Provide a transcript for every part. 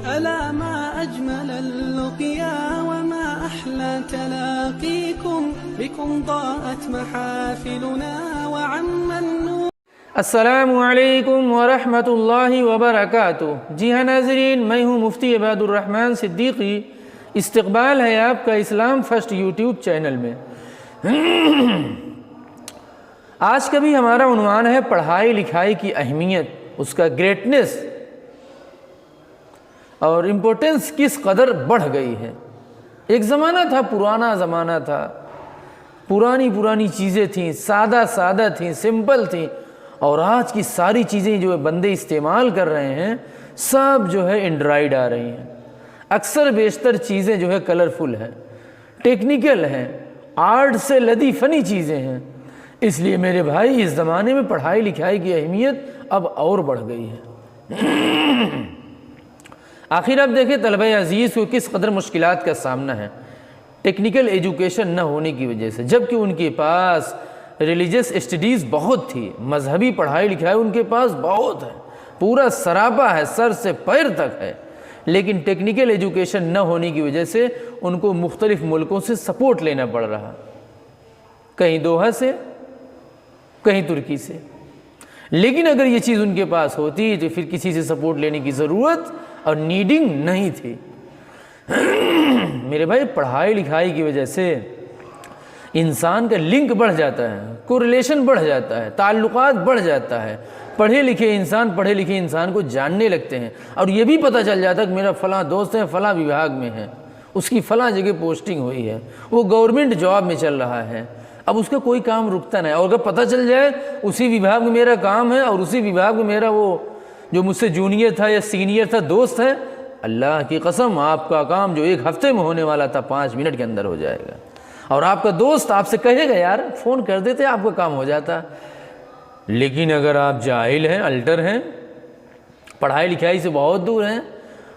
ألا ما أجمل اللقيا وما أحلى تلاقيكم بكم ضاءت محافلنا وعم النور. السلام علیکم ورحمۃ اللہ وبرکاتہ. جی ہاں ناظرین، میں ہوں مفتی عباد الرحمن صدیقی. استقبال ہے آپ کا اسلام فرسٹ یوٹیوب چینل میں. آج کا بھی ہمارا عنوان ہے پڑھائی لکھائی کی اہمیت، اس کا گریٹنس اور امپورٹنس کس قدر بڑھ گئی ہے. ایک زمانہ تھا، پرانا زمانہ تھا، پرانی چیزیں تھیں، سادہ تھیں، سمپل تھیں، اور آج کی ساری چیزیں جو بندے استعمال کر رہے ہیں سب جو ہے اینڈرائڈ آ رہی ہیں. اکثر بیشتر چیزیں جو ہے کلرفل ہیں، ٹیکنیکل ہیں، آرٹ سے لدی فنی چیزیں ہیں. اس لیے میرے بھائی، اس زمانے میں پڑھائی لکھائی کی اہمیت اب اور بڑھ گئی ہے. آخر اب دیکھیں طلبہ عزیز کو کس قدر مشکلات کا سامنا ہے ٹیکنیکل ایجوکیشن نہ ہونے کی وجہ سے، جبکہ ان کے پاس ریلیجس اسٹڈیز بہت تھی، مذہبی پڑھائی لکھائی ان کے پاس بہت ہے، پورا سراپا ہے، سر سے پیر تک ہے. لیکن ٹیکنیکل ایجوکیشن نہ ہونے کی وجہ سے ان کو مختلف ملکوں سے سپورٹ لینا پڑ رہا، کہیں دوحہ سے، کہیں ترکی سے. لیکن اگر یہ چیز ان کے پاس ہوتی تو پھر کسی سے سپورٹ لینے کی ضرورت اور نیڈنگ نہیں تھی. میرے بھائی، پڑھائی لکھائی کی وجہ سے انسان کا لنک بڑھ جاتا ہے، کوریلیشن بڑھ جاتا ہے، تعلقات بڑھ جاتا ہے. پڑھے لکھے انسان کو جاننے لگتے ہیں، اور یہ بھی پتہ چل جاتا ہے کہ میرا فلاں دوست ہے، فلاں وبھاگ میں ہے، اس کی فلاں جگہ پوسٹنگ ہوئی ہے، وہ گورنمنٹ جاب میں چل رہا ہے. اب اس کا کوئی کام رکتا نہیں. اور اگر پتہ چل جائے اسی وبھاگ میں میرا کام ہے اور اسی وبھاگ میں میرا وہ جو مجھ سے جونیئر تھا یا سینئر تھا دوست ہے، اللہ کی قسم آپ کا کام جو 1 ہفتے میں ہونے والا تھا 5 منٹ کے اندر ہو جائے گا. اور آپ کا دوست آپ سے کہے گا یار فون کر دیتے آپ کا کام ہو جاتا. لیکن اگر آپ جاہل ہیں، الٹر ہیں، پڑھائی لکھائی سے بہت دور ہیں،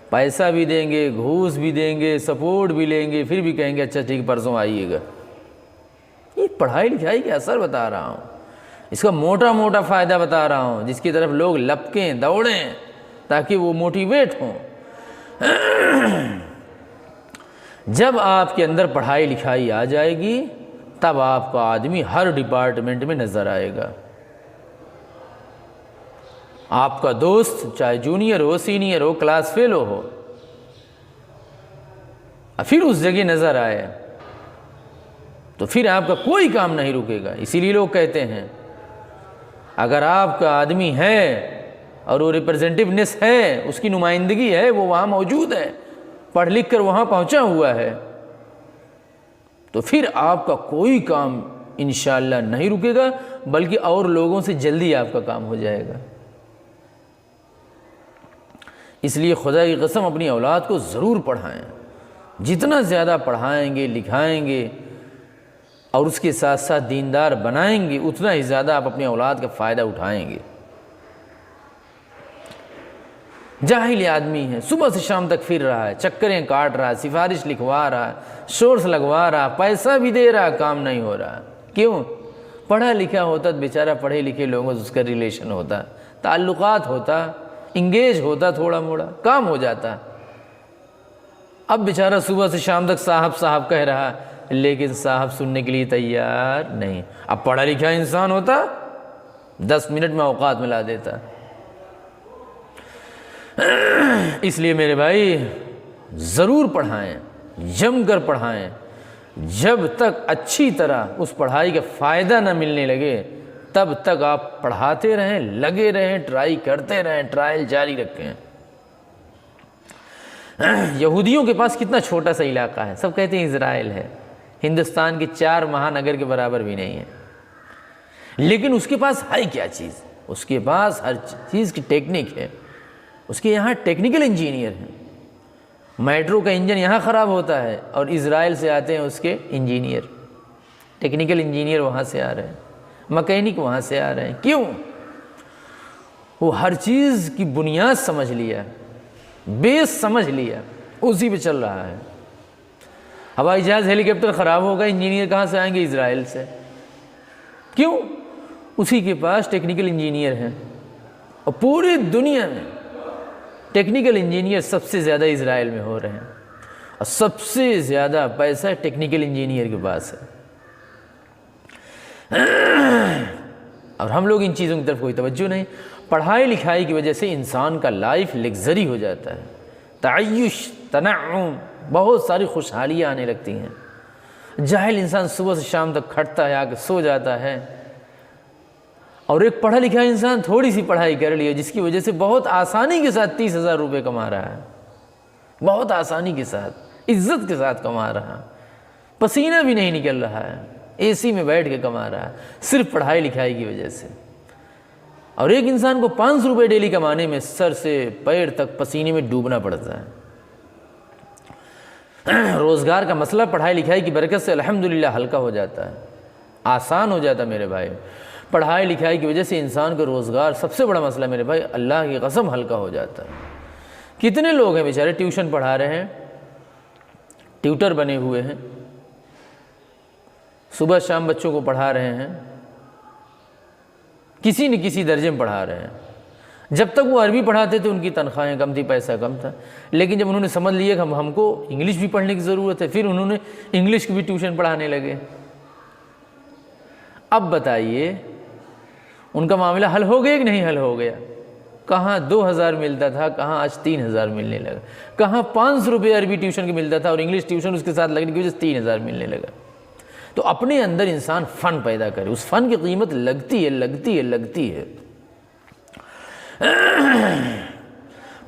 پیسہ بھی دیں گے، گھوس بھی دیں گے، سپورٹ بھی لیں گے، پھر بھی کہیں گے اچھا ٹھیک پرسوں آئیے گا. یہ پڑھائی لکھائی کا اثر بتا رہا ہوں، اس کا موٹا فائدہ بتا رہا ہوں، جس کی طرف لوگ لپکیں، دوڑیں تاکہ وہ موٹیویٹ ہوں. جب آپ کے اندر پڑھائی لکھائی آ جائے گی تب آپ کا آدمی ہر ڈپارٹمنٹ میں نظر آئے گا. آپ کا دوست چاہے جونیئر ہو، سینئر ہو، کلاس فیلو ہو، پھر اس جگہ نظر آئے تو پھر آپ کا کوئی کام نہیں رکے گا. اسی لیے لوگ کہتے ہیں اگر آپ کا آدمی ہے اور وہ ریپرزینٹیونیس ہے، اس کی نمائندگی ہے، وہ وہاں موجود ہے، پڑھ لکھ کر وہاں پہنچا ہوا ہے، تو پھر آپ کا کوئی کام انشاءاللہ نہیں رکے گا، بلکہ اور لوگوں سے جلدی آپ کا کام ہو جائے گا. اس لیے خدا کی قسم اپنی اولاد کو ضرور پڑھائیں. جتنا زیادہ پڑھائیں گے، لکھائیں گے اور اس کے ساتھ ساتھ دیندار بنائیں گے، اتنا ہی زیادہ آپ اپنی اولاد کا فائدہ اٹھائیں گے. جاہل آدمی ہے، صبح سے شام تک پھر رہا ہے، چکریں کاٹ رہا ہے، سفارش لکھوا رہا ہے، سورس لگوا رہا، پیسہ بھی دے رہا، کام نہیں ہو رہا. کیوں؟ پڑھا لکھا ہوتا تو بیچارہ پڑھے لکھے لوگوں سے اس کا ریلیشن ہوتا، تعلقات ہوتا، انگیج ہوتا، تھوڑا موڑا کام ہو جاتا. اب بیچارہ صبح سے شام تک صاحب کہہ رہا، لیکن صاحب سننے کے لیے تیار نہیں. اب پڑھا لکھا انسان ہوتا 10 منٹ میں اوقات ملا دیتا. اس لیے میرے بھائی ضرور پڑھائیں، جم کر پڑھائیں. جب تک اچھی طرح اس پڑھائی کا فائدہ نہ ملنے لگے تب تک آپ پڑھاتے رہیں، لگے رہیں، ٹرائی کرتے رہیں، ٹرائل جاری رکھیں. یہودیوں کے پاس کتنا چھوٹا سا علاقہ ہے، سب کہتے ہیں اسرائیل ہے، ہندوستان کے 4 مہانگر کے برابر بھی نہیں ہے. لیکن اس کے پاس ہے کیا چیز؟ اس کے پاس ہر چیز کی ٹیکنیک ہے. اس کے یہاں ٹیکنیکل انجینئر ہیں. میٹرو کا انجن یہاں خراب ہوتا ہے اور اسرائیل سے آتے ہیں اس کے انجینئر، ٹیکنیکل انجینئر وہاں سے آ رہے ہیں، مکینک وہاں سے آ رہے ہیں. کیوں؟ وہ ہر چیز کی بنیاد سمجھ لیا، بیس سمجھ لیا، اسی پہ چل رہا ہے. ہوائی جہاز ہیلی کاپٹر خراب ہوگا، انجینئر کہاں سے آئیں گے؟ اسرائیل سے. کیوں؟ اسی کے پاس ٹیکنیکل انجینئر ہیں. اور پوری دنیا میں ٹیکنیکل انجینئر سب سے زیادہ اسرائیل میں ہو رہے ہیں، اور سب سے زیادہ پیسہ ٹیکنیکل انجینئر کے پاس ہے، اور ہم لوگ ان چیزوں کی طرف کوئی توجہ نہیں۔ پڑھائی لکھائی کی وجہ سے انسان کا لائف لگژری ہو جاتا ہے، تعیش، تنعم، بہت ساری خوشحالیاں آنے لگتی ہیں۔ جاہل انسان صبح سے شام تک کھٹتا ہے، آ کے سو جاتا ہے، اور ایک پڑھا لکھا انسان تھوڑی سی پڑھائی کر لی ہے جس کی وجہ سے بہت آسانی کے ساتھ 30,000 روپے کما رہا ہے، بہت آسانی کے ساتھ، عزت کے ساتھ کما رہا ہے، پسینہ بھی نہیں نکل رہا ہے، اے سی میں بیٹھ کے کما رہا ہے، صرف پڑھائی لکھائی کی وجہ سے۔ اور ایک انسان کو 500 روپے ڈیلی کمانے میں سر سے پیر تک پسینے میں ڈوبنا پڑتا ہے۔ روزگار کا مسئلہ پڑھائی لکھائی کی برکت سے الحمدللہ ہلکا ہو جاتا ہے، آسان ہو جاتا ہے میرے بھائی۔ پڑھائی لکھائی کی وجہ سے انسان کو روزگار سب سے بڑا مسئلہ میرے بھائی اللہ کی قسم ہلکا ہو جاتا ہے۔ کتنے لوگ ہیں بیچارے ٹیوشن پڑھا رہے ہیں، ٹیوٹر بنے ہوئے ہیں، صبح شام بچوں کو پڑھا رہے ہیں، کسی نہ کسی درجے میں پڑھا رہے ہیں۔ جب تک وہ عربی پڑھاتے تھے ان کی تنخواہیں کم تھی، پیسہ کم تھا، لیکن جب انہوں نے سمجھ لیا کہ ہم کو انگلش بھی پڑھنے کی ضرورت ہے، پھر انہوں نے انگلش کی بھی ٹیوشن پڑھانے لگے۔ اب بتائیے ان کا معاملہ حل ہو گیا کہ نہیں حل ہو گیا؟ کہاں 2,000 ملتا تھا، کہاں آج 3,000 ملنے لگا، کہاں 500 روپے عربی ٹیوشن کے ملتا تھا اور انگلش ٹیوشن اس کے ساتھ لگنے کی وجہ سے 3,000 ملنے لگا۔ تو اپنے اندر انسان فن پیدا کرے، اس فن کی قیمت لگتی ہے لگتی ہے لگتی ہے۔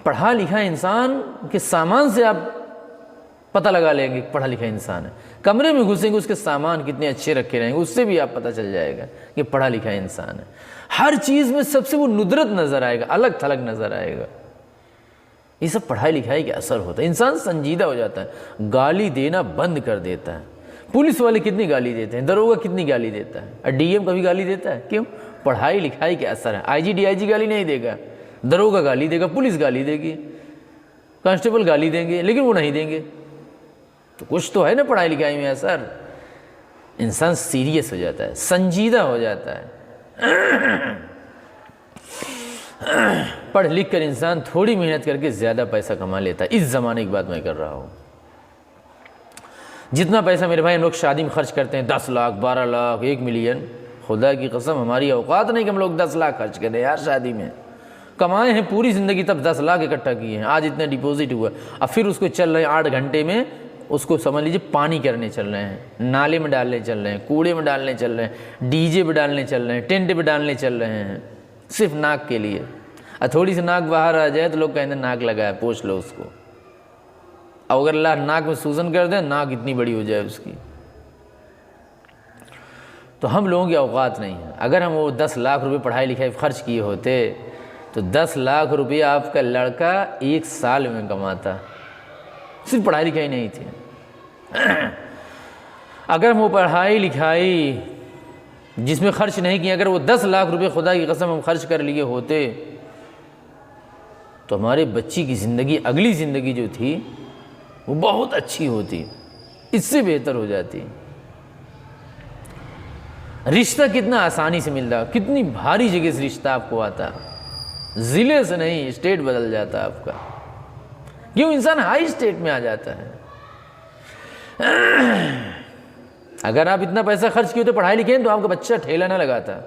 پڑھا لکھا انسان کے سامان سے آپ پتہ لگا لیں گے پڑھا لکھا انسان ہے، کمرے میں گھسیں گے اس کے سامان کتنے اچھے رکھے رہیں گے، اس سے بھی آپ پتہ چل جائے گا کہ پڑھا لکھا انسان ہے۔ ہر چیز میں سب سے وہ ندرت نظر آئے گا، الگ تھلگ نظر آئے گا۔ یہ سب پڑھائی لکھائی کا اثر ہوتا ہے، انسان سنجیدہ ہو جاتا ہے، گالی دینا بند کر دیتا ہے۔ پولیس والے کتنی گالی دیتے ہیں، دروگا کتنی گالی دیتا ہے، اور ڈی ایم کبھی گالی دیتا ہے؟ کیوں؟ پڑھائی لکھائی کے اثر ہے۔ آئی جی ڈی آئی جی گالی نہیں دے گا، دروگا گالی دے گا، پولیس گالی دے گی، کانسٹیبل گالی دیں گے، لیکن وہ نہیں دیں گے۔ تو کچھ تو ہے نا پڑھائی لکھائی میں اثر، انسان سیریس ہو جاتا ہے، سنجیدہ ہو جاتا ہے۔ پڑھ لکھ کر انسان تھوڑی محنت کر کے زیادہ پیسہ کما لیتا ہے۔ اس زمانے کی بات میں کر رہا ہوں۔ جتنا پیسہ میرے بھائی ہم لوگ شادی میں خرچ کرتے ہیں، 10 لاکھ 12 لاکھ 1 ملین، خدا کی قسم ہماری اوقات نہیں کہ ہم لوگ 10 لاکھ خرچ کریں یار شادی میں۔ کمائے ہیں پوری زندگی تب 10 لاکھ اکٹھا کیے ہیں، آج اتنا ڈپوزٹ ہوا، اب پھر اس کو چل رہے ہیں 8 گھنٹے میں، اس کو سمجھ لیجیے پانی کرنے چل رہے ہیں، نالے میں ڈالنے چل رہے ہیں، کوڑے میں ڈالنے چل رہے ہیں، ڈی جے پہ ڈالنے چل رہے ہیں، ٹینٹ پہ ڈالنے چل رہے ہیں، صرف ناک کے لیے۔ اور تھوڑی سی ناک باہر آ جائے تو لوگ کہیں گے ناک لگا ہے، پوچھ لو اس کو۔ اور اگر اللہ ناک میں سوزن کر دے، ناک اتنی بڑی ہو جائے اس کی۔ تو ہم لوگوں کی اوقات نہیں ہے۔ اگر ہم وہ 10 لاکھ روپے پڑھائی لکھائی خرچ کیے ہوتے تو 10 لاکھ روپے آپ کا لڑکا 1 سال میں کماتا، صرف پڑھائی لکھائی نہیں تھی۔ اگر ہم وہ پڑھائی لکھائی جس میں خرچ نہیں کی، اگر وہ 10 لاکھ روپے خدا کی قسم ہم خرچ کر لیے ہوتے تو ہمارے بچی کی زندگی، اگلی زندگی جو تھی وہ بہت اچھی ہوتی، اس سے بہتر ہو جاتی۔ رشتہ کتنا آسانی سے ملتا، کتنی بھاری جگہ سے رشتہ آپ کو آتا، ضلع سے نہیں اسٹیٹ بدل جاتا آپ کا۔ کیوں؟ انسان ہائی اسٹیٹ میں آ جاتا ہے۔ اگر آپ اتنا پیسہ خرچ کیے تو پڑھائی لکھیں تو آپ کا بچہ ٹھیلہ نہ لگاتا،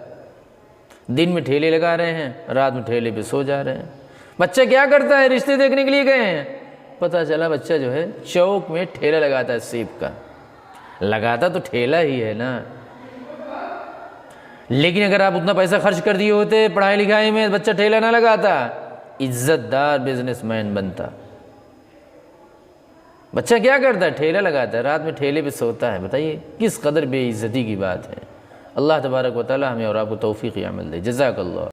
دن میں ٹھیلے لگا رہے ہیں، رات میں ٹھیلے پہ سو جا رہے ہیں۔ بچہ کیا کرتا ہے؟ رشتے دیکھنے کے لیے گئے ہیں، پتہ چلا بچہ جو ہے چوک میں ٹھیلہ لگاتا ہے سیب کا، لگاتا تو ٹھیلہ ہی ہے نا۔ لیکن اگر آپ اتنا پیسہ خرچ کر دیے ہوتے پڑھائی لکھائی میں، بچہ ٹھیلہ نہ لگاتا، عزت دار بزنس مین بنتا۔ بچہ کیا کرتا ہے؟ ٹھیلہ لگاتا ہے، رات میں ٹھیلے پہ سوتا ہے۔ بتائیے کس قدر بے عزتی کی بات ہے۔ اللہ تبارک و تعالی ہمیں اور آپ کو توفیق عمل دے۔ جزاک اللہ۔